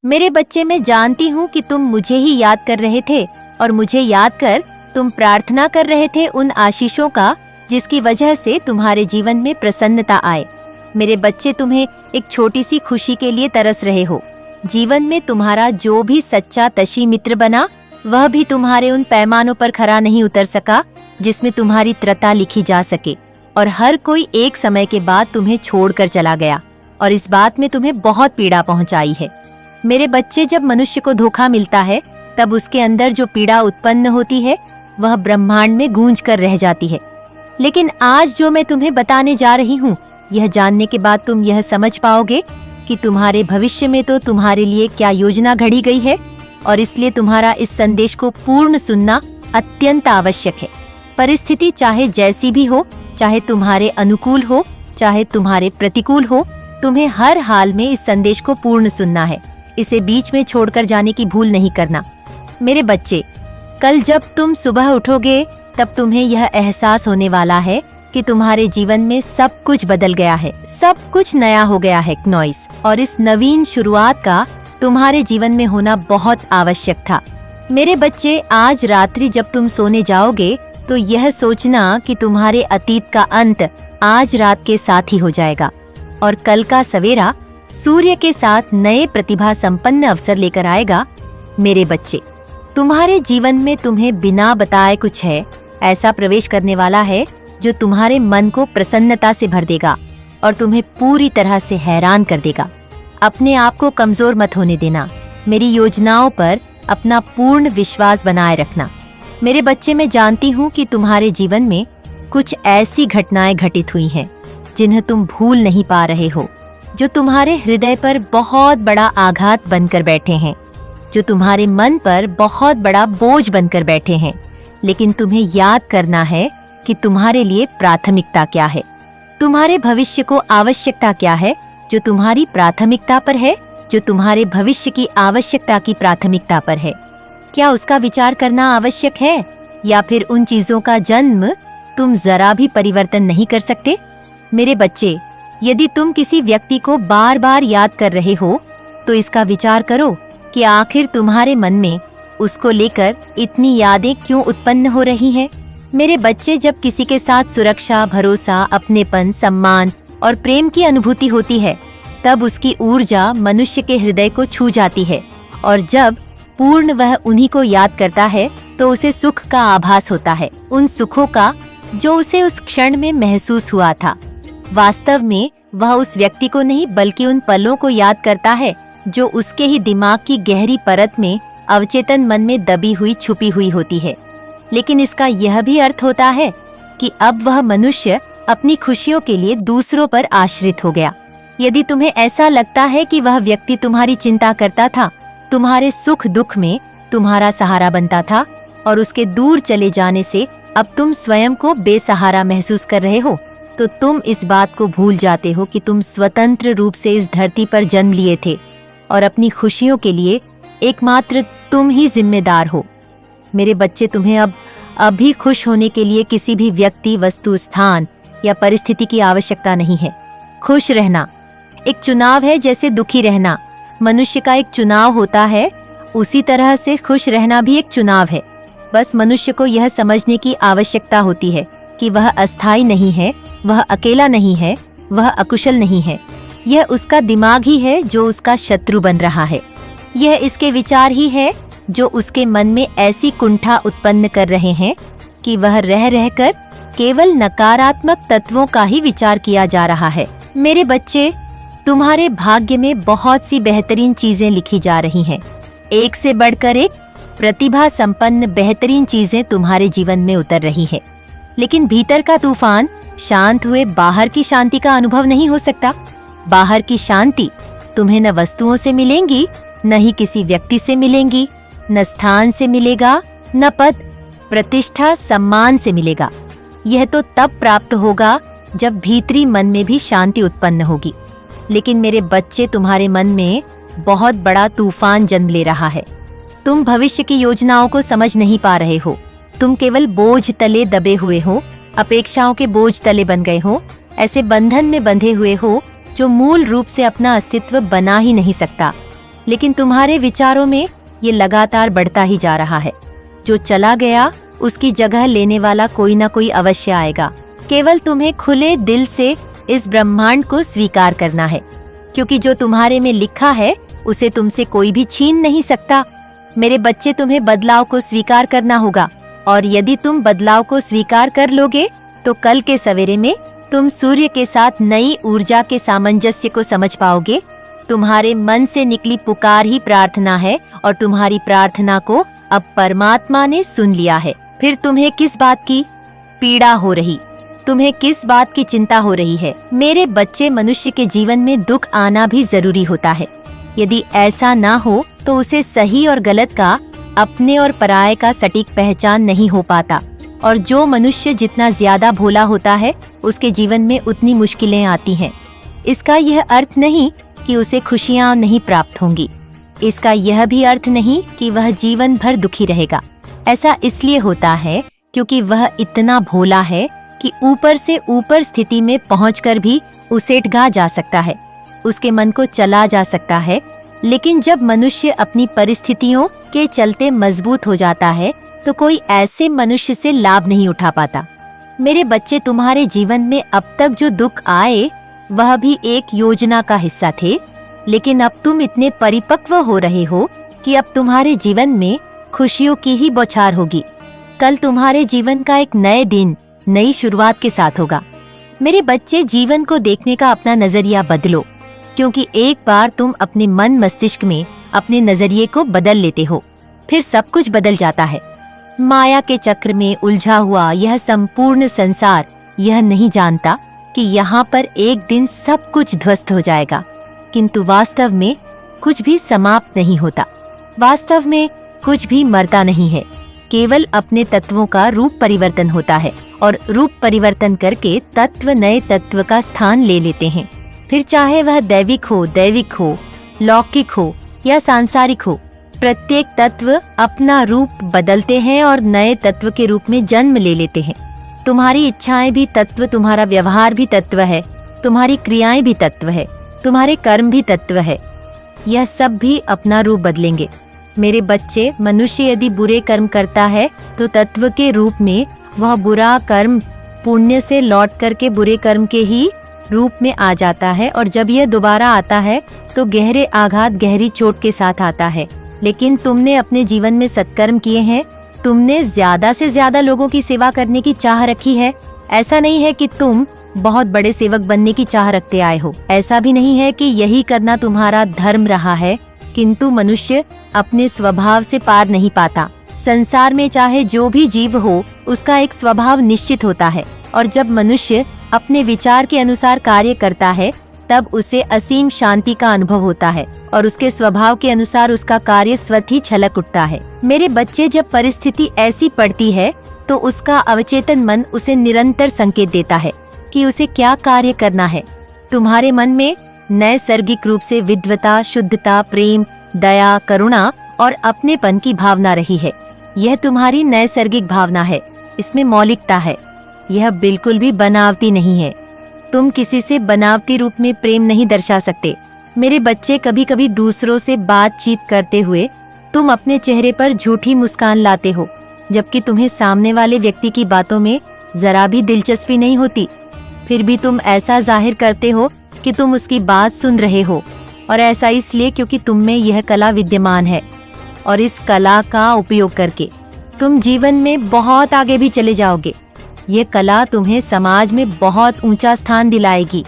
मेरे बच्चे, मैं जानती हूँ कि तुम मुझे ही याद कर रहे थे और मुझे याद कर तुम प्रार्थना कर रहे थे उन आशीषों का जिसकी वजह से तुम्हारे जीवन में प्रसन्नता आए। मेरे बच्चे, तुम्हें एक छोटी सी खुशी के लिए तरस रहे हो। जीवन में तुम्हारा जो भी सच्चा तशी मित्र बना, वह भी तुम्हारे उन पैमानों पर खरा नहीं उतर सका जिसमें तुम्हारी त्रता लिखी जा सके, और हर कोई एक समय के बाद तुम्हें छोड़कर चला गया और इस बात में तुम्हें बहुत पीड़ा पहुंचाई है। मेरे बच्चे, जब मनुष्य को धोखा मिलता है तब उसके अंदर जो पीड़ा उत्पन्न होती है वह ब्रह्मांड में गूंज कर रह जाती है। लेकिन आज जो मैं तुम्हें बताने जा रही हूँ, यह जानने के बाद तुम यह समझ पाओगे कि तुम्हारे भविष्य में तो तुम्हारे लिए क्या योजना घड़ी गई है, और इसलिए तुम्हारा इस संदेश को पूर्ण सुनना अत्यंत आवश्यक है। परिस्थिति चाहे जैसी भी हो, चाहे तुम्हारे अनुकूल हो, चाहे तुम्हारे प्रतिकूल हो, तुम्हें हर हाल में इस संदेश को पूर्ण सुनना है। इसे बीच में छोड़कर जाने की भूल नहीं करना। मेरे बच्चे, कल जब तुम सुबह उठोगे तब तुम्हें यह एहसास होने वाला है कि तुम्हारे जीवन में सब कुछ बदल गया है, सब कुछ नया हो गया है नॉइस, और इस नवीन शुरुआत का तुम्हारे जीवन में होना बहुत आवश्यक था। मेरे बच्चे, आज रात्रि जब तुम सोने जाओगे तो यह सोचना कि तुम्हारे अतीत का अंत आज रात के साथ ही हो जाएगा और कल का सवेरा सूर्य के साथ नए प्रतिभा संपन्न अवसर लेकर आएगा। मेरे बच्चे, तुम्हारे जीवन में तुम्हें बिना बताए कुछ है ऐसा प्रवेश करने वाला है जो तुम्हारे मन को प्रसन्नता से भर देगा और तुम्हें पूरी तरह से हैरान कर देगा। अपने आप को कमजोर मत होने देना। मेरी योजनाओं पर अपना पूर्ण विश्वास बनाए रखना। मेरे बच्चे, मैं जानती हूँ कि तुम्हारे जीवन में कुछ ऐसी घटनाएं घटित हुई हैं जिन्हें तुम भूल नहीं पा रहे हो, जो तुम्हारे हृदय पर बहुत बड़ा आघात बनकर बैठे हैं, जो तुम्हारे मन पर बहुत बड़ा बोझ बनकर बैठे हैं। लेकिन तुम्हें याद करना है कि तुम्हारे लिए प्राथमिकता क्या है, तुम्हारे भविष्य को आवश्यकता क्या है जो तुम्हारी प्राथमिकता पर है, जो तुम्हारे भविष्य की आवश्यकता की प्राथमिकता पर है। क्या उसका विचार करना आवश्यक है, या फिर उन चीजों का जन्म तुम जरा भी परिवर्तन नहीं कर सकते? मेरे बच्चे, यदि तुम किसी व्यक्ति को बार बार याद कर रहे हो तो इसका विचार करो कि आखिर तुम्हारे मन में उसको लेकर इतनी यादें क्यों उत्पन्न हो रही हैं। मेरे बच्चे, जब किसी के साथ सुरक्षा, भरोसा, अपनेपन, सम्मान और प्रेम की अनुभूति होती है तब उसकी ऊर्जा मनुष्य के हृदय को छू जाती है, और जब पूर्ण वह उन्हीं को याद करता है तो उसे सुख का आभास होता है, उन सुखों का जो उसे उस क्षण में महसूस हुआ था। वास्तव में वह उस व्यक्ति को नहीं बल्कि उन पलों को याद करता है जो उसके ही दिमाग की गहरी परत में अवचेतन मन में दबी हुई छुपी हुई होती है। लेकिन इसका यह भी अर्थ होता है कि अब वह मनुष्य अपनी खुशियों के लिए दूसरों पर आश्रित हो गया। यदि तुम्हें ऐसा लगता है कि वह व्यक्ति तुम्हारी चिंता करता था, तुम्हारे सुख दुख में तुम्हारा सहारा बनता था, और उसके दूर चले जाने से अब तुम स्वयं को बेसहारा महसूस कर रहे हो, तो तुम इस बात को भूल जाते हो कि तुम स्वतंत्र रूप से इस धरती पर जन्म लिए थे और अपनी खुशियों के लिए एकमात्र तुम ही जिम्मेदार हो। मेरे बच्चे, तुम्हें अब अभी खुश होने के लिए किसी भी व्यक्ति, वस्तु, स्थान या परिस्थिति की आवश्यकता नहीं है। खुश रहना एक चुनाव है, जैसे दुखी रहना मनुष्य का एक चुनाव होता है, उसी तरह से खुश रहना भी एक चुनाव है। बस मनुष्य को यह समझने की आवश्यकता होती है कि वह अस्थायी नहीं है, वह अकेला नहीं है, वह अकुशल नहीं है। यह उसका दिमाग ही है जो उसका शत्रु बन रहा है। यह इसके विचार ही है जो उसके मन में ऐसी कुंठा उत्पन्न कर रहे हैं कि वह रह रहकर केवल नकारात्मक तत्वों का ही विचार किया जा रहा है। मेरे बच्चे, तुम्हारे भाग्य में बहुत सी बेहतरीन चीजें लिखी जा रही हैं। एक से बढ़कर एक प्रतिभा संपन्न बेहतरीन चीजें तुम्हारे जीवन में उतर रही है। लेकिन भीतर का तूफान शांत हुए बाहर की शांति का अनुभव नहीं हो सकता। बाहर की शांति तुम्हें न वस्तुओं से मिलेंगी, न ही किसी व्यक्ति से मिलेंगी, न स्थान से मिलेगा, न पद, प्रतिष्ठा, सम्मान से मिलेगा। यह तो तब प्राप्त होगा जब भीतरी मन में भी शांति उत्पन्न होगी। लेकिन मेरे बच्चे, तुम्हारे मन में बहुत बड़ा तूफान जन्म ले रहा है। तुम भविष्य की योजनाओं को समझ नहीं पा रहे हो। तुम केवल बोझ तले दबे हुए हो, अपेक्षाओं के बोझ तले बन गए हो, ऐसे बंधन में बंधे हुए हो जो मूल रूप से अपना अस्तित्व बना ही नहीं सकता। लेकिन तुम्हारे विचारों में ये लगातार बढ़ता ही जा रहा है। जो चला गया उसकी जगह लेने वाला कोई ना कोई अवश्य आएगा। केवल तुम्हें खुले दिल से इस ब्रह्मांड को स्वीकार करना है, क्योंकि जो तुम्हारे में लिखा है उसे तुमसे कोई भी छीन नहीं सकता। मेरे बच्चे, तुम्हें बदलाव को स्वीकार करना होगा, और यदि तुम बदलाव को स्वीकार कर लोगे तो कल के सवेरे में तुम सूर्य के साथ नई ऊर्जा के सामंजस्य को समझ पाओगे। तुम्हारे मन से निकली पुकार ही प्रार्थना है, और तुम्हारी प्रार्थना को अब परमात्मा ने सुन लिया है। फिर तुम्हें किस बात की पीड़ा हो रही, तुम्हें किस बात की चिंता हो रही है? मेरे बच्चे, मनुष्य के जीवन में दुख आना भी जरूरी होता है। यदि ऐसा ना हो तो उसे सही और गलत का, अपने और पराये का सटीक पहचान नहीं हो पाता। और जो मनुष्य जितना ज्यादा भोला होता है उसके जीवन में उतनी मुश्किलें आती हैं। इसका यह अर्थ नहीं कि उसे खुशियां नहीं प्राप्त होंगी। इसका यह भी अर्थ नहीं कि वह जीवन भर दुखी रहेगा। ऐसा इसलिए होता है क्योंकि वह इतना भोला है कि ऊपर से ऊपर स्थिति में पहुंचकर भी उसे ढा जा सकता है, उसके मन को चला जा सकता है। लेकिन जब मनुष्य अपनी परिस्थितियों के चलते मजबूत हो जाता है तो कोई ऐसे मनुष्य से लाभ नहीं उठा पाता। मेरे बच्चे, तुम्हारे जीवन में अब तक जो दुख आए वह भी एक योजना का हिस्सा थे, लेकिन अब तुम इतने परिपक्व हो रहे हो कि अब तुम्हारे जीवन में खुशियों की ही बौछार होगी। कल तुम्हारे जीवन का एक नए दिन, नई शुरुआत के साथ होगा। मेरे बच्चे, जीवन को देखने का अपना नजरिया बदलो, क्योंकि एक बार तुम अपने मन मस्तिष्क में अपने नजरिए को बदल लेते हो, फिर सब कुछ बदल जाता है। माया के चक्र में उलझा हुआ यह संपूर्ण संसार यह नहीं जानता कि यहाँ पर एक दिन सब कुछ ध्वस्त हो जाएगा, किंतु वास्तव में कुछ भी समाप्त नहीं होता। वास्तव में कुछ भी मरता नहीं है, केवल अपने तत्वों का रूप परिवर्तन होता है, और रूप परिवर्तन करके तत्व नए तत्व का स्थान ले लेते हैं। फिर चाहे वह दैविक हो, लौकिक हो या सांसारिक हो, प्रत्येक तत्व अपना रूप बदलते हैं और नए तत्व के रूप में जन्म ले लेते हैं। तुम्हारी इच्छाएं भी तत्व, तुम्हारा व्यवहार भी तत्व है, तुम्हारी क्रियाएं भी तत्व है, तुम्हारे कर्म भी तत्व है। यह सब भी अपना रूप बदलेंगे। मेरे बच्चे, मनुष्य यदि बुरे कर्म करता है तो तत्व के रूप में वह बुरा कर्म पुण्य से लौट करके बुरे कर्म के ही रूप में आ जाता है, और जब यह दोबारा आता है तो गहरे आघात, गहरी चोट के साथ आता है। लेकिन तुमने अपने जीवन में सत्कर्म किए हैं, तुमने ज्यादा से ज्यादा लोगों की सेवा करने की चाह रखी है। ऐसा नहीं है कि तुम बहुत बड़े सेवक बनने की चाह रखते आए हो, ऐसा भी नहीं है कि यही करना तुम्हारा धर्म रहा है, किंतु मनुष्य अपने स्वभाव से पार नहीं पाता। संसार में चाहे जो भी जीव हो, उसका एक स्वभाव निश्चित होता है, और जब मनुष्य अपने विचार के अनुसार कार्य करता है तब उसे असीम शांति का अनुभव होता है, और उसके स्वभाव के अनुसार उसका कार्य स्वतः ही छलक उठता है। मेरे बच्चे, जब परिस्थिति ऐसी पड़ती है तो उसका अवचेतन मन उसे निरंतर संकेत देता है कि उसे क्या कार्य करना है। तुम्हारे मन में नैसर्गिक रूप से विद्वता, शुद्धता, प्रेम, दया, करुणा और अपनेपन की भावना रही है। यह तुम्हारी नैसर्गिक भावना है, इसमें मौलिकता है, यह बिल्कुल भी बनावटी नहीं है। तुम किसी से बनावटी रूप में प्रेम नहीं दर्शा सकते। मेरे बच्चे, कभी कभी दूसरों से बातचीत करते हुए तुम अपने चेहरे पर झूठी मुस्कान लाते हो, जबकि तुम्हें सामने वाले व्यक्ति की बातों में जरा भी दिलचस्पी नहीं होती। फिर भी तुम ऐसा जाहिर करते हो कि तुम उसकी बात सुन रहे हो, और ऐसा इसलिए क्योंकि तुम में यह कला विद्यमान है, और इस कला का उपयोग करके तुम जीवन में बहुत आगे भी चले जाओगे। ये कला तुम्हें समाज में बहुत ऊंचा स्थान दिलाएगी।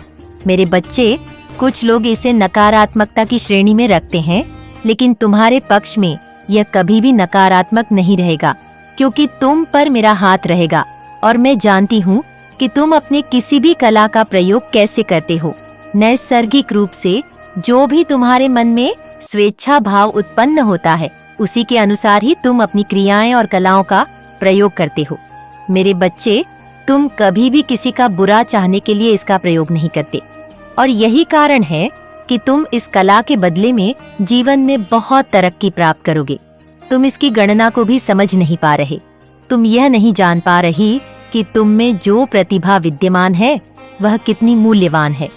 मेरे बच्चे, कुछ लोग इसे नकारात्मकता की श्रेणी में रखते हैं, लेकिन तुम्हारे पक्ष में यह कभी भी नकारात्मक नहीं रहेगा, क्योंकि तुम पर मेरा हाथ रहेगा, और मैं जानती हूँ कि तुम अपने किसी भी कला का प्रयोग कैसे करते हो। नैसर्गिक रूप से जो भी तुम्हारे मन में स्वेच्छा भाव उत्पन्न होता है, उसी के अनुसार ही तुम अपनी क्रियाएं और कलाओं का प्रयोग करते हो। मेरे बच्चे, तुम कभी भी किसी का बुरा चाहने के लिए इसका प्रयोग नहीं करते, और यही कारण है कि तुम इस कला के बदले में जीवन में बहुत तरक्की प्राप्त करोगे। तुम इसकी गणना को भी समझ नहीं पा रहे। तुम यह नहीं जान पा रही कि तुम में जो प्रतिभा विद्यमान है वह कितनी मूल्यवान है।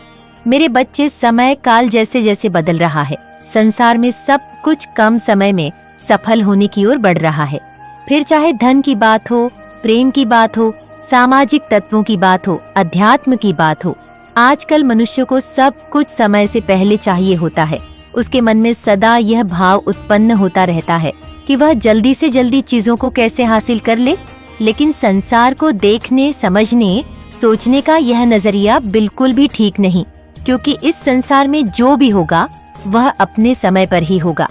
मेरे बच्चे, समय काल जैसे जैसे बदल रहा है, संसार में सब कुछ कम समय में सफल होने की ओर बढ़ रहा है। फिर चाहे धन की बात हो, प्रेम की बात हो, सामाजिक तत्वों की बात हो, अध्यात्म की बात हो, आजकल मनुष्य को सब कुछ समय से पहले चाहिए होता है। उसके मन में सदा यह भाव उत्पन्न होता रहता है कि वह जल्दी से जल्दी चीजों को कैसे हासिल कर ले। लेकिन संसार को देखने, समझने, सोचने का यह नजरिया बिल्कुल भी ठीक नहीं, क्योंकि इस संसार में जो भी होगा वह अपने समय पर ही होगा।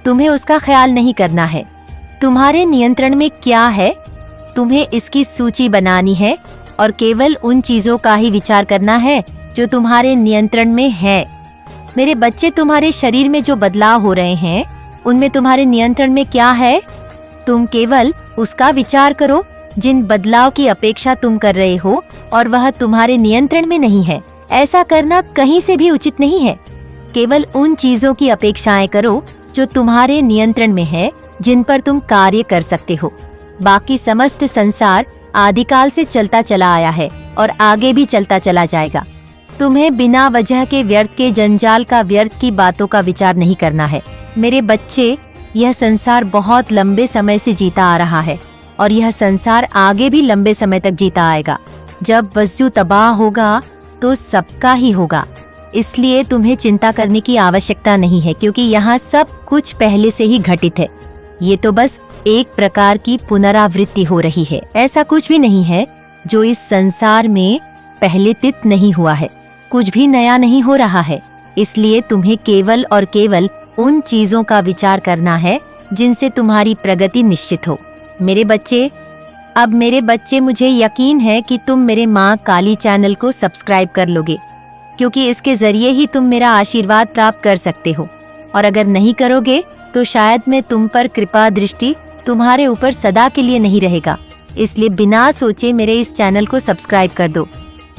तुम्हें उसका ख्याल नहीं करना है। तुम्हारे नियंत्रण में क्या है, तुम्हें इसकी सूची बनानी है और केवल उन चीजों का ही विचार करना है जो तुम्हारे नियंत्रण में है। मेरे बच्चे, तुम्हारे शरीर में जो बदलाव हो रहे हैं उनमें तुम्हारे नियंत्रण में क्या है? तुम केवल उसका विचार करो जिन बदलाव की अपेक्षा तुम कर रहे हो और वह तुम्हारे नियंत्रण में नहीं है। ऐसा करना कहीं से भी उचित नहीं है। केवल उन चीजों की अपेक्षाएं करो जो तुम्हारे नियंत्रण में है, जिन पर तुम कार्य कर सकते हो। बाकी समस्त संसार आदिकाल से चलता चला आया है और आगे भी चलता चला जाएगा। तुम्हें बिना वजह के व्यर्थ के जंजाल का, व्यर्थ की बातों का विचार नहीं करना है। मेरे बच्चे, यह संसार बहुत लंबे समय से जीता आ रहा है और यह संसार आगे भी लंबे समय तक जीता आएगा। जब वस्तु तबाह होगा तो सबका ही होगा। इसलिए तुम्हें चिंता करने की आवश्यकता नहीं है, क्योंकि यहाँ सब कुछ पहले से ही घटित है। ये तो बस एक प्रकार की पुनरावृत्ति हो रही है। ऐसा कुछ भी नहीं है जो इस संसार में पहले तित नहीं हुआ है। कुछ भी नया नहीं हो रहा है। इसलिए तुम्हें केवल और केवल उन चीजों का विचार करना है जिनसे तुम्हारी प्रगति निश्चित हो। मेरे बच्चे, मुझे यकीन है कि तुम मेरे माँ काली चैनल को सब्सक्राइब कर लोगे, क्योंकि इसके जरिए ही तुम मेरा आशीर्वाद प्राप्त कर सकते हो। और अगर नहीं करोगे तो शायद मैं तुम पर कृपा दृष्टि तुम्हारे ऊपर सदा के लिए नहीं रहेगा। इसलिए बिना सोचे मेरे इस चैनल को सब्सक्राइब कर दो।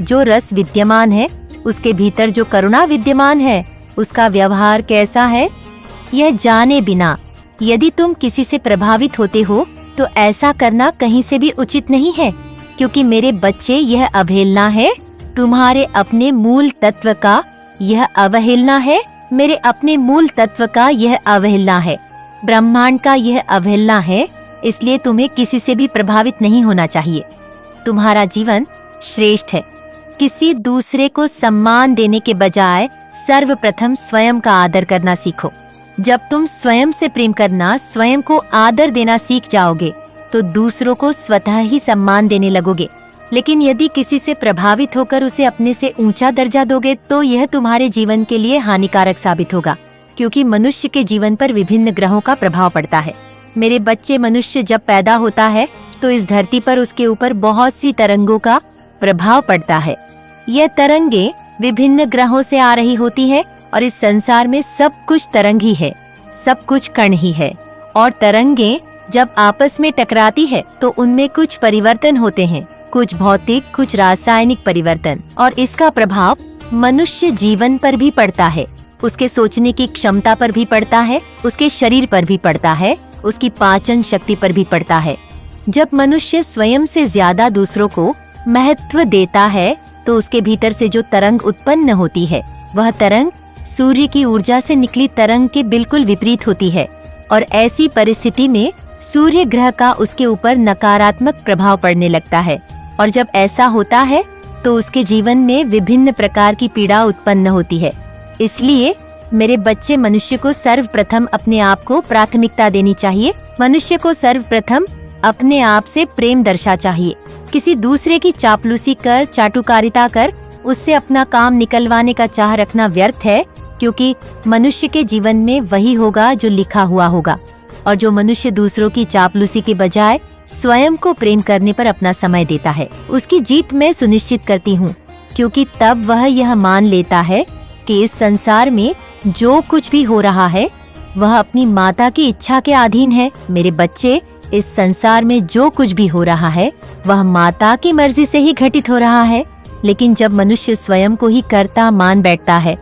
जो रस विद्यमान है उसके भीतर जो करुणा विद्यमान है, उसका व्यवहार कैसा है यह जाने बिना यदि तुम किसी से प्रभावित होते हो तो ऐसा करना कहीं से भी उचित नहीं है, क्योंकि मेरे बच्चे, यह अवहेलना है तुम्हारे अपने मूल तत्व का। यह अवहेलना है मेरे अपने मूल तत्व का। यह अवहेलना है ब्रह्मांड का। यह अवहेलना है। इसलिए तुम्हें किसी से भी प्रभावित नहीं होना चाहिए। तुम्हारा जीवन श्रेष्ठ है। किसी दूसरे को सम्मान देने के बजाय सर्वप्रथम स्वयं का आदर करना सीखो। जब तुम स्वयं से प्रेम करना, स्वयं को आदर देना सीख जाओगे तो दूसरों को स्वतः ही सम्मान देने लगोगे। लेकिन यदि किसी से प्रभावित होकर उसे अपने से ऊंचा दर्जा दोगे तो यह तुम्हारे जीवन के लिए हानिकारक साबित होगा, क्योंकि मनुष्य के जीवन पर विभिन्न ग्रहों का प्रभाव पड़ता है। मेरे बच्चे, मनुष्य जब पैदा होता है तो इस धरती पर उसके ऊपर बहुत सी तरंगों का प्रभाव पड़ता है। यह तरंगे विभिन्न ग्रहों से आ रही होती है और इस संसार में सब कुछ तरंग ही है, सब कुछ कण ही है। और तरंगे जब आपस में टकराती है तो उनमें कुछ परिवर्तन होते हैं, कुछ भौतिक, कुछ रासायनिक परिवर्तन। और इसका प्रभाव मनुष्य जीवन पर भी पड़ता है, उसके सोचने की क्षमता पर भी पड़ता है, उसके शरीर पर भी पड़ता है, उसकी पाचन शक्ति पर भी पड़ता है। जब मनुष्य स्वयं से ज्यादा दूसरों को महत्व देता है तो उसके भीतर से जो तरंग उत्पन्न होती है वह तरंग सूर्य की ऊर्जा से निकली तरंग के बिल्कुल विपरीत होती है। और ऐसी परिस्थिति में सूर्य ग्रह का उसके ऊपर नकारात्मक प्रभाव पड़ने लगता है। और जब ऐसा होता है तो उसके जीवन में विभिन्न प्रकार की पीड़ा उत्पन्न होती है। इसलिए मेरे बच्चे, मनुष्य को सर्वप्रथम अपने आप को प्राथमिकता देनी चाहिए। मनुष्य को सर्वप्रथम अपने आप से प्रेम दर्शा चाहिए। किसी दूसरे की चापलूसी कर, चाटुकारिता कर उससे अपना काम निकलवाने का चाह रखना व्यर्थ है, क्योंकि मनुष्य के जीवन में वही होगा जो लिखा हुआ होगा। और जो मनुष्य दूसरों की चापलूसी के बजाय स्वयं को प्रेम करने पर अपना समय देता है, उसकी जीत मैं सुनिश्चित करती हूँ, क्योंकि तब वह यह मान लेता है कि इस संसार में जो कुछ भी हो रहा है वह अपनी माता की इच्छा के अधीन है। मेरे बच्चे, इस संसार में जो कुछ भी हो रहा है वह माता की मर्जी से ही घटित हो रहा है। लेकिन जब मनुष्य स्वयं को ही कर्ता मान बैठता है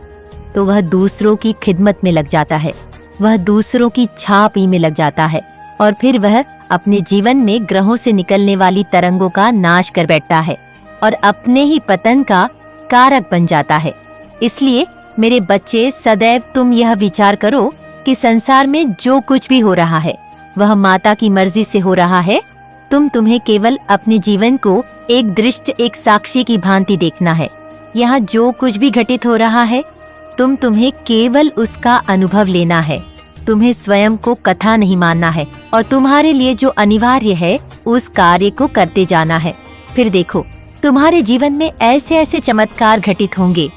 तो वह दूसरों की खिदमत में लग जाता है, वह दूसरों की छाप ही में लग जाता है और फिर वह अपने जीवन में ग्रहों से निकलने वाली तरंगों का नाश कर बैठता है और अपने ही पतन का कारक बन जाता है। इसलिए मेरे बच्चे, सदैव तुम यह विचार करो कि संसार में जो कुछ भी हो रहा है वह माता की मर्जी से हो रहा है। तुम्हें केवल अपने जीवन को एक दृष्ट, एक साक्षी की भांति देखना है। यहाँ जो कुछ भी घटित हो रहा है तुम्हें केवल उसका अनुभव लेना है। तुम्हें स्वयं को कथा नहीं मानना है और तुम्हारे लिए जो अनिवार्य है उस कार्य को करते जाना है। फिर देखो, तुम्हारे जीवन में ऐसे ऐसे चमत्कार घटित होंगे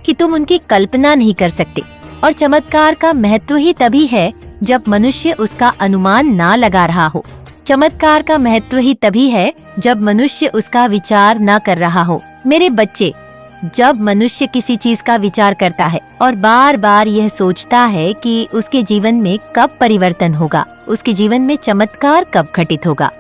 कि तुम उनकी कल्पना नहीं कर सकते। और चमत्कार का महत्व ही तभी है जब मनुष्य उसका अनुमान ना लगा रहा हो। चमत्कार का महत्व ही तभी है जब मनुष्य उसका विचार ना कर रहा हो। मेरे बच्चे, जब मनुष्य किसी चीज का विचार करता है और बार बार यह सोचता है कि उसके जीवन में कब परिवर्तन होगा, उसके जीवन में चमत्कार कब घटित होगा,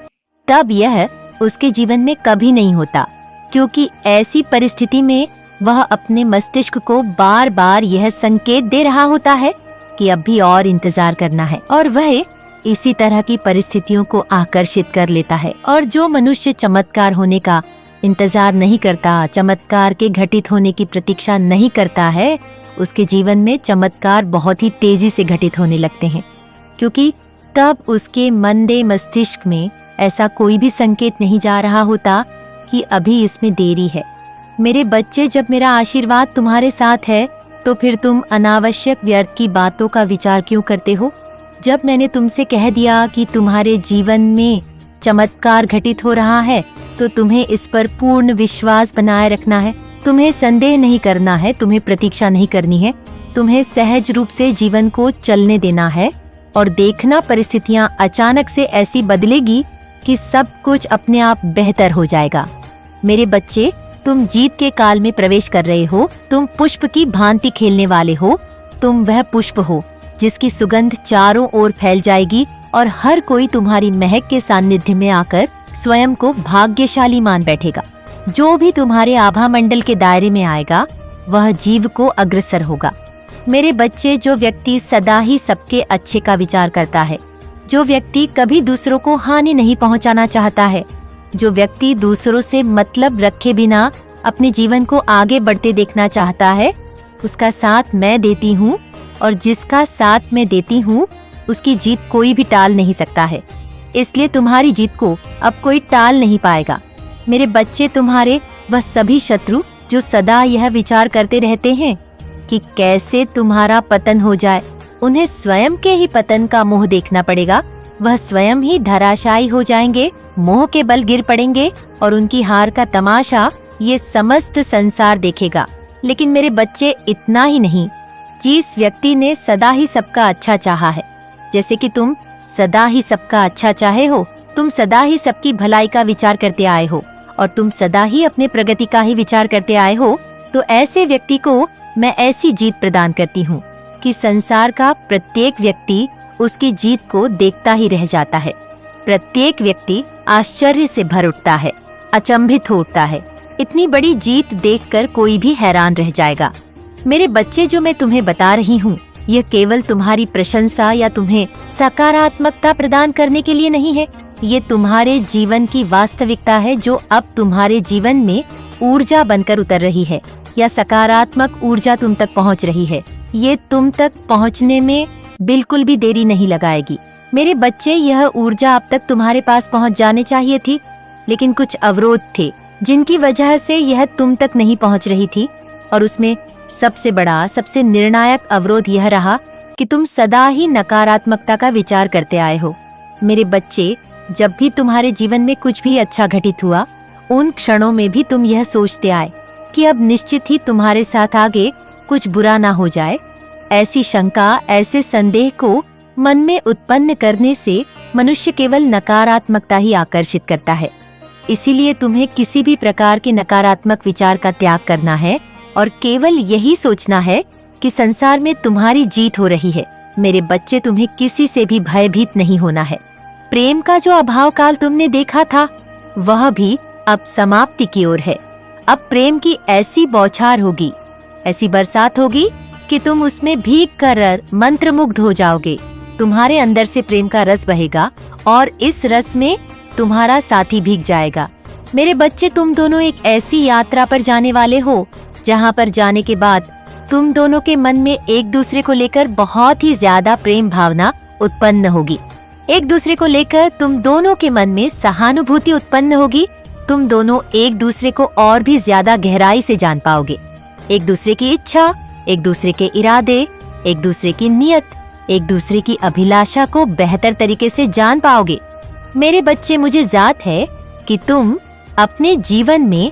तब यह उसके जीवन में कभी नहीं होता। क्योंकि ऐसी परिस्थिति में वह अपने मस्तिष्क को बार बार यह संकेत दे रहा होता है कि अब भी और इंतजार करना है, और वह इसी तरह की परिस्थितियों को आकर्षित कर लेता है। और जो मनुष्य चमत्कार होने का इंतजार नहीं करता, चमत्कार के घटित होने की प्रतीक्षा नहीं करता है, उसके जीवन में चमत्कार बहुत ही तेजी से घटित होने लगते हैं। क्योंकि तब उसके मंदे मस्तिष्क में ऐसा कोई भी संकेत नहीं जा रहा होता कि अभी इसमें देरी है। मेरे बच्चे, जब मेरा आशीर्वाद तुम्हारे साथ है तो फिर तुम अनावश्यक व्यर्थ की बातों का विचार क्यों करते हो? जब मैंने तुमसे कह दिया कि तुम्हारे जीवन में चमत्कार घटित हो रहा है तो तुम्हें इस पर पूर्ण विश्वास बनाए रखना है। तुम्हें संदेह नहीं करना है, तुम्हें प्रतीक्षा नहीं करनी है। तुम्हें सहज रूप से जीवन को चलने देना है और देखना परिस्थितियां अचानक से ऐसी बदलेगी कि सब कुछ अपने आप बेहतर हो जाएगा। मेरे बच्चे, तुम जीत के काल में प्रवेश कर रहे हो। तुम पुष्प की भांति खेलने वाले हो। तुम वह पुष्प हो जिसकी सुगंध चारों ओर फैल जाएगी और हर कोई तुम्हारी महक के सानिध्य में आकर स्वयं को भाग्यशाली मान बैठेगा। जो भी तुम्हारे आभा मंडल के दायरे में आएगा वह जीव को अग्रसर होगा। मेरे बच्चे, जो व्यक्ति सदा ही सबके अच्छे का विचार करता है, जो व्यक्ति कभी दूसरों को हानि नहीं पहुंचाना चाहता है, जो व्यक्ति दूसरों से मतलब रखे बिना अपने जीवन को आगे बढ़ते देखना चाहता है, उसका साथ मैं देती हूँ और जिसका साथ मैं देती हूँ उसकी जीत कोई भी टाल नहीं सकता है। इसलिए तुम्हारी जीत को अब कोई टाल नहीं पाएगा। मेरे बच्चे, तुम्हारे वह सभी शत्रु जो सदा यह विचार करते रहते हैं कि कैसे तुम्हारा पतन हो जाए, उन्हें स्वयं के ही पतन का मोह देखना पड़ेगा। वह स्वयं ही धराशायी हो जाएंगे, मोह के बल गिर पड़ेंगे और उनकी हार का तमाशा ये समस्त संसार देखेगा। लेकिन मेरे बच्चे, इतना ही नहीं, जिस व्यक्ति ने सदा ही सबका अच्छा चाहा है, जैसे कि तुम सदा ही सबका अच्छा चाहे हो, तुम सदा ही सबकी भलाई का विचार करते आए हो और तुम सदा ही अपने प्रगति का ही विचार करते आए हो, तो ऐसे व्यक्ति को मैं ऐसी जीत प्रदान करती हूँ कि संसार का प्रत्येक व्यक्ति उसकी जीत को देखता ही रह जाता है। प्रत्येक व्यक्ति आश्चर्य से भर उठता है, अचंभित हो उठता है। इतनी बड़ी जीत देखकर कोई भी हैरान रह जाएगा। मेरे बच्चे, जो मैं तुम्हें बता रही हूँ, यह केवल तुम्हारी प्रशंसा या तुम्हें सकारात्मकता प्रदान करने के लिए नहीं है। ये तुम्हारे जीवन की वास्तविकता है जो अब तुम्हारे जीवन में ऊर्जा बनकर उतर रही है या सकारात्मक ऊर्जा तुम तक पहुंच रही है। ये तुम तक पहुंचने में बिल्कुल भी देरी नहीं लगाएगी। मेरे बच्चे, यह ऊर्जा अब तक तुम्हारे पास पहुंच जाने चाहिए थी, लेकिन कुछ अवरोध थे जिनकी वजह से यह तुम तक नहीं पहुंच रही थी। और उसमें सबसे बड़ा, सबसे निर्णायक अवरोध यह रहा कि तुम सदा ही नकारात्मकता का विचार करते आए हो। मेरे बच्चे, जब भी तुम्हारे जीवन में कुछ भी अच्छा घटित हुआ, उन क्षणों में भी तुम यह सोचते आए कि अब निश्चित ही तुम्हारे साथ आगे कुछ बुरा ना हो जाए। ऐसी शंका, ऐसे संदेह को मन में उत्पन्न करने से मनुष्य केवल नकारात्मकता ही आकर्षित करता है। इसीलिए तुम्हें किसी भी प्रकार के नकारात्मक विचार का त्याग करना है और केवल यही सोचना है कि संसार में तुम्हारी जीत हो रही है। मेरे बच्चे, तुम्हें किसी से भी भयभीत नहीं होना है। प्रेम का जो अभाव काल तुमने देखा था, वह भी अब समाप्ति की ओर है। अब प्रेम की ऐसी बौछार होगी, ऐसी बरसात होगी कि तुम उसमें भीग कर मंत्रमुग्ध हो जाओगे। तुम्हारे अंदर से प्रेम का रस बहेगा और इस रस में तुम्हारा साथी भीग जाएगा। मेरे बच्चे, तुम दोनों एक ऐसी यात्रा पर जाने वाले हो जहाँ पर जाने के बाद तुम दोनों के मन में एक दूसरे को लेकर बहुत ही ज्यादा प्रेम भावना उत्पन्न होगी। एक दूसरे को लेकर तुम दोनों के मन में सहानुभूति उत्पन्न होगी। तुम दोनों एक दूसरे को और भी ज्यादा गहराई से जान पाओगे। एक दूसरे की इच्छा, एक दूसरे के इरादे, एक दूसरे की नियत, एक दूसरे की अभिलाषा को बेहतर तरीके से जान पाओगे। मेरे बच्चे, मुझे जात है कि तुम अपने जीवन में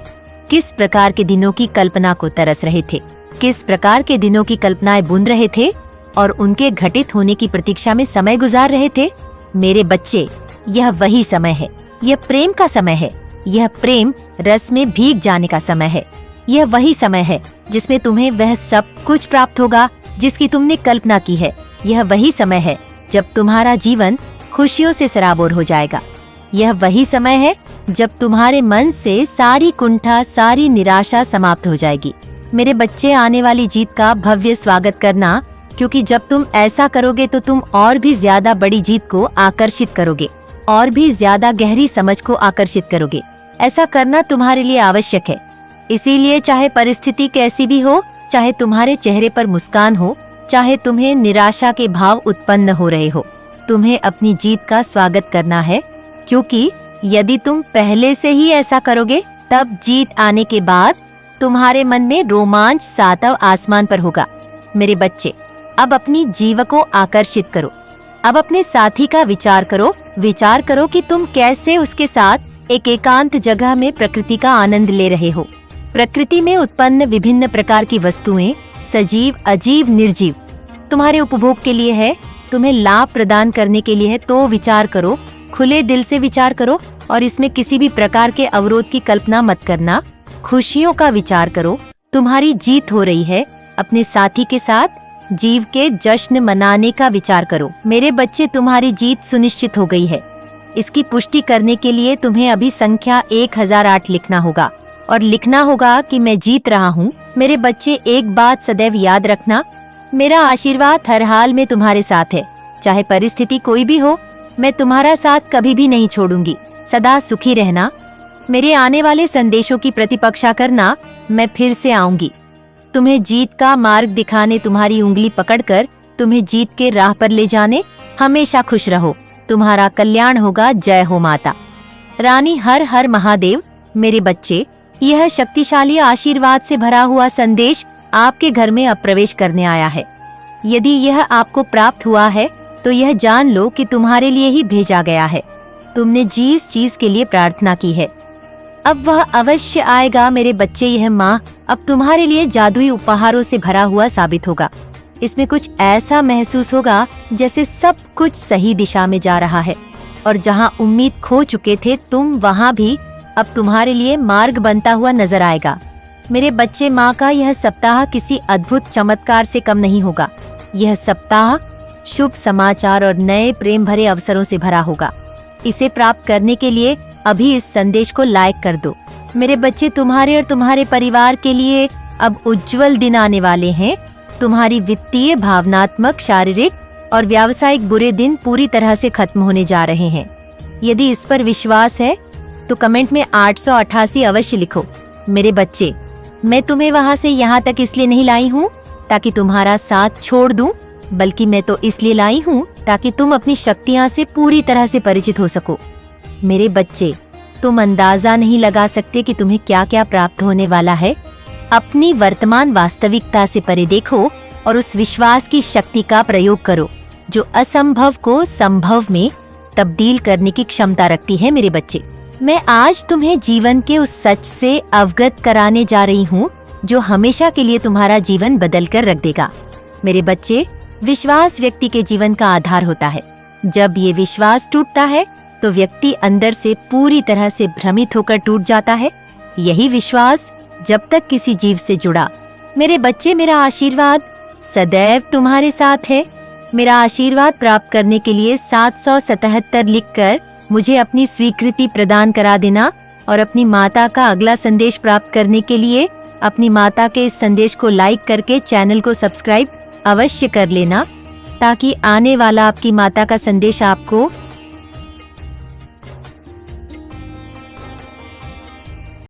किस प्रकार के दिनों की कल्पना को तरस रहे थे, किस प्रकार के दिनों की कल्पनाएं बुन रहे थे और उनके घटित होने की प्रतीक्षा में समय गुजार रहे थे। मेरे बच्चे, यह वही समय है। यह प्रेम का समय है। यह प्रेम रस में भीग जाने का समय है। यह वही समय है जिसमें तुम्हें वह सब कुछ प्राप्त होगा जिसकी तुमने कल्पना की है। यह वही समय है जब तुम्हारा जीवन खुशियों से सराबोर हो जाएगा। यह वही समय है जब तुम्हारे मन से सारी कुंठा, सारी निराशा समाप्त हो जाएगी। मेरे बच्चे, आने वाली जीत का भव्य स्वागत करना, क्योंकि जब तुम ऐसा करोगे तो तुम और भी ज्यादा बड़ी जीत को आकर्षित करोगे, और भी ज्यादा गहरी समझ को आकर्षित करोगे। ऐसा करना तुम्हारे लिए आवश्यक है। इसीलिए चाहे परिस्थिति कैसी भी हो, चाहे तुम्हारे चेहरे पर मुस्कान हो, चाहे तुम्हें निराशा के भाव उत्पन्न हो रहे हो, तुम्हें अपनी जीत का स्वागत करना है। क्योंकि यदि तुम पहले से ही ऐसा करोगे, तब जीत आने के बाद तुम्हारे मन में रोमांच सातव आसमान पर होगा। मेरे बच्चे, अब अपनी जीव को आकर्षित करो। अब अपने साथी का विचार करो। विचार करो कि तुम कैसे उसके साथ एक एकांत जगह में प्रकृति का आनंद ले रहे हो। प्रकृति में उत्पन्न विभिन्न प्रकार की वस्तुएं, सजीव, अजीव, निर्जीव, तुम्हारे उपभोग के लिए है, तुम्हें लाभ प्रदान करने के लिए है। तो विचार करो, खुले दिल से विचार करो और इसमें किसी भी प्रकार के अवरोध की कल्पना मत करना। खुशियों का विचार करो। तुम्हारी जीत हो रही है। अपने साथी के साथ जीव के जश्न मनाने का विचार करो। मेरे बच्चे, तुम्हारी जीत सुनिश्चित हो गई है। इसकी पुष्टि करने के लिए तुम्हें अभी संख्या 1008 लिखना होगा और लिखना होगा कि मैं जीत रहा हूँ। मेरे बच्चे, एक बात सदैव याद रखना, मेरा आशीर्वाद हर हाल में तुम्हारे साथ है। चाहे परिस्थिति कोई भी हो, मैं तुम्हारा साथ कभी भी नहीं छोड़ूंगी। सदा सुखी रहना। मेरे आने वाले संदेशों की प्रतीक्षा करना। मैं फिर से आऊंगी तुम्हें जीत का मार्ग दिखाने, तुम्हारी उंगली पकड़कर तुम्हें जीत के राह पर ले जाने। हमेशा खुश रहो। तुम्हारा कल्याण होगा। जय हो माता रानी। हर हर महादेव। मेरे बच्चे, यह शक्तिशाली आशीर्वाद से भरा हुआ संदेश आपके घर में अब प्रवेश करने आया है। यदि यह आपको प्राप्त हुआ है तो यह जान लो कि तुम्हारे लिए ही भेजा गया है। तुमने जिस चीज के लिए प्रार्थना की है, अब वह अवश्य आएगा। मेरे बच्चे, यह माह अब तुम्हारे लिए जादुई उपहारों से भरा हुआ साबित होगा। इसमें कुछ ऐसा महसूस होगा जैसे सब कुछ सही दिशा में जा रहा है और जहां उम्मीद खो चुके थे तुम, वहां भी अब तुम्हारे लिए मार्ग बनता हुआ नजर आएगा। मेरे बच्चे, माँ का यह सप्ताह किसी अद्भुत चमत्कार से कम नहीं होगा। यह सप्ताह शुभ समाचार और नए प्रेम भरे अवसरों से भरा होगा। इसे प्राप्त करने के लिए अभी इस संदेश को लाइक कर दो। मेरे बच्चे, तुम्हारे और तुम्हारे परिवार के लिए अब उज्जवल दिन आने वाले हैं। तुम्हारी वित्तीय, भावनात्मक, शारीरिक और व्यावसायिक बुरे दिन पूरी तरह से खत्म होने जा रहे हैं। यदि इस पर विश्वास है तो कमेंट में 888 अवश्य लिखो। मेरे बच्चे, मैं तुम्हें वहां से यहाँ तक इसलिए नहीं लाई हूँ ताकि तुम्हारा साथ छोड़ दूं, बल्कि मैं तो इसलिए लाई हूँ ताकि तुम अपनी शक्तियाँ से पूरी तरह से परिचित हो सको। मेरे बच्चे, तुम अंदाजा नहीं लगा सकते कि तुम्हें क्या क्या प्राप्त होने वाला है। अपनी वर्तमान वास्तविकता से परे देखो और उस विश्वास की शक्ति का प्रयोग करो जो असंभव को संभव में तब्दील करने की क्षमता रखती है। मेरे बच्चे, मैं आज तुम्हें जीवन के उस सच से अवगत कराने जा रही हूँ जो हमेशा के लिए तुम्हारा जीवन बदल कर रख देगा। मेरे बच्चे, विश्वास व्यक्ति के जीवन का आधार होता है। जब ये विश्वास टूटता है तो व्यक्ति अंदर से पूरी तरह से भ्रमित होकर टूट जाता है। यही विश्वास जब तक किसी जीव से जुड़ा। मेरे बच्चे, मेरा आशीर्वाद सदैव तुम्हारे साथ है। मेरा आशीर्वाद प्राप्त करने के लिए 777 लिखकर मुझे अपनी स्वीकृति प्रदान करा देना और अपनी माता का अगला संदेश प्राप्त करने के लिए अपनी माता के इस संदेश को लाइक करके चैनल को सब्सक्राइब अवश्य कर लेना ताकि आने वाला आपकी माता का संदेश आपको